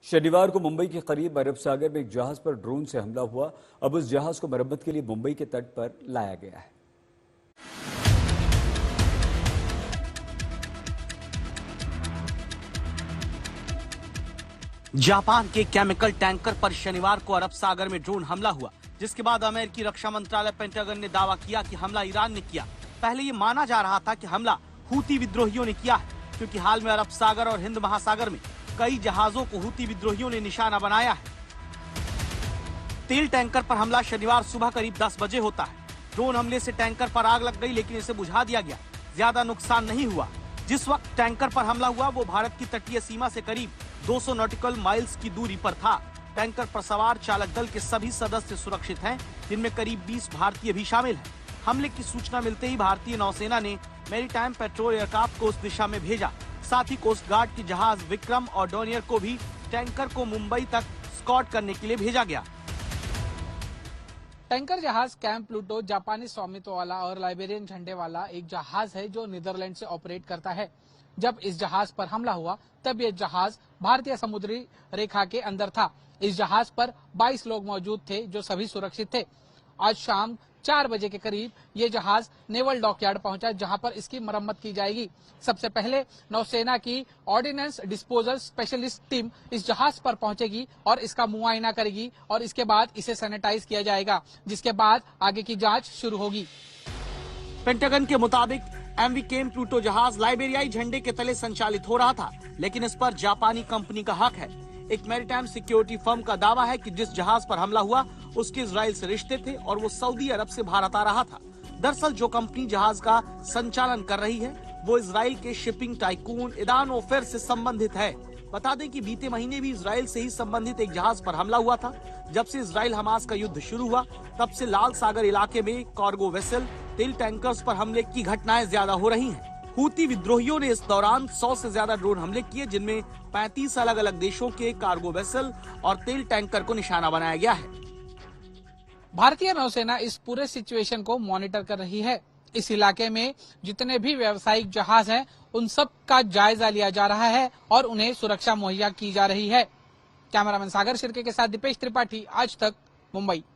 शनिवार को मुंबई के करीब अरब सागर में एक जहाज पर ड्रोन से हमला हुआ। अब उस जहाज को मरम्मत के लिए मुंबई के तट पर लाया गया है। जापान के केमिकल टैंकर पर शनिवार को अरब सागर में ड्रोन हमला हुआ, जिसके बाद अमेरिकी रक्षा मंत्रालय पेंटागन ने दावा किया कि हमला ईरान ने किया। पहले ये माना जा रहा था कि हमला हूती विद्रोहियों ने किया है, क्योंकि हाल में अरब सागर और हिंद महासागर में कई जहाजों को हूती विद्रोहियों ने निशाना बनाया है। तेल टैंकर पर हमला शनिवार सुबह करीब 10 बजे होता है। ड्रोन हमले से टैंकर पर आग लग गई, लेकिन इसे बुझा दिया गया। ज्यादा नुकसान नहीं हुआ। जिस वक्त टैंकर पर हमला हुआ वो भारत की तटीय सीमा से करीब 200 नॉटिकल माइल्स की दूरी पर था। टैंकर पर सवार चालक दल के सभी सदस्य सुरक्षित हैं, जिनमें करीब 20 भारतीय भी शामिल हैं। हमले की सूचना मिलते ही भारतीय नौसेना ने मैरीटाइम पेट्रोल एयरक्राफ्ट को उस दिशा में भेजा। साथ ही कोस्ट गार्ड की जहाज विक्रम और डोनियर को भी टैंकर को मुंबई तक स्कॉट करने के लिए भेजा गया। टैंकर जहाज कैंप प्लूटो जापानी स्वामित्व वाला और लाइबेरियन झंडे वाला एक जहाज है जो नीदरलैंड से ऑपरेट करता है। जब इस जहाज पर हमला हुआ तब यह जहाज भारतीय समुद्री रेखा के अंदर था। इस जहाज पर 22 लोग मौजूद थे जो सभी सुरक्षित थे। आज शाम 4 बजे के करीब ये जहाज नेवल डॉकयार्ड पहुंचा, जहां पर इसकी मरम्मत की जाएगी। सबसे पहले नौसेना की ऑर्डिनेंस डिस्पोजल स्पेशलिस्ट टीम इस जहाज पर पहुंचेगी और इसका मुआयना करेगी और इसके बाद इसे सैनिटाइज किया जाएगा, जिसके बाद आगे की जांच शुरू होगी। पेंटागन के मुताबिक एमवी केम प्लूटो जहाज लाइबेरियाई झंडे के तले संचालित हो रहा था, लेकिन इस पर जापानी कंपनी का हक है। एक मैरीटाइम सिक्योरिटी फर्म का दावा है कि जिस जहाज पर हमला हुआ उसके इजराइल से रिश्ते थे और वो सऊदी अरब से भारत आ रहा था। दरअसल जो कंपनी जहाज का संचालन कर रही है वो इजराइल के शिपिंग टाइकून इदान ओफेर से संबंधित है। बता दें कि बीते महीने भी इजराइल से ही संबंधित एक जहाज पर हमला हुआ था। जब से इजराइल हमास का युद्ध शुरू हुआ तब से लाल सागर इलाके में कार्गो वेसल, तेल टैंकर्स पर हमले की घटनाएं ज्यादा हो रही हैं। हूती विद्रोहियों ने इस दौरान 100 से ज्यादा ड्रोन हमले किए, जिनमें 35 अलग अलग देशों के कार्गो वेसल और तेल टैंकर को निशाना बनाया गया है। भारतीय नौसेना इस पूरे सिचुएशन को मॉनिटर कर रही है। इस इलाके में जितने भी व्यावसायिक जहाज हैं उन सब का जायजा लिया जा रहा है और उन्हें सुरक्षा मुहैया की जा रही है। कैमरामैन सागर शिर्के के साथ दीपेश त्रिपाठी, आज तक, मुंबई।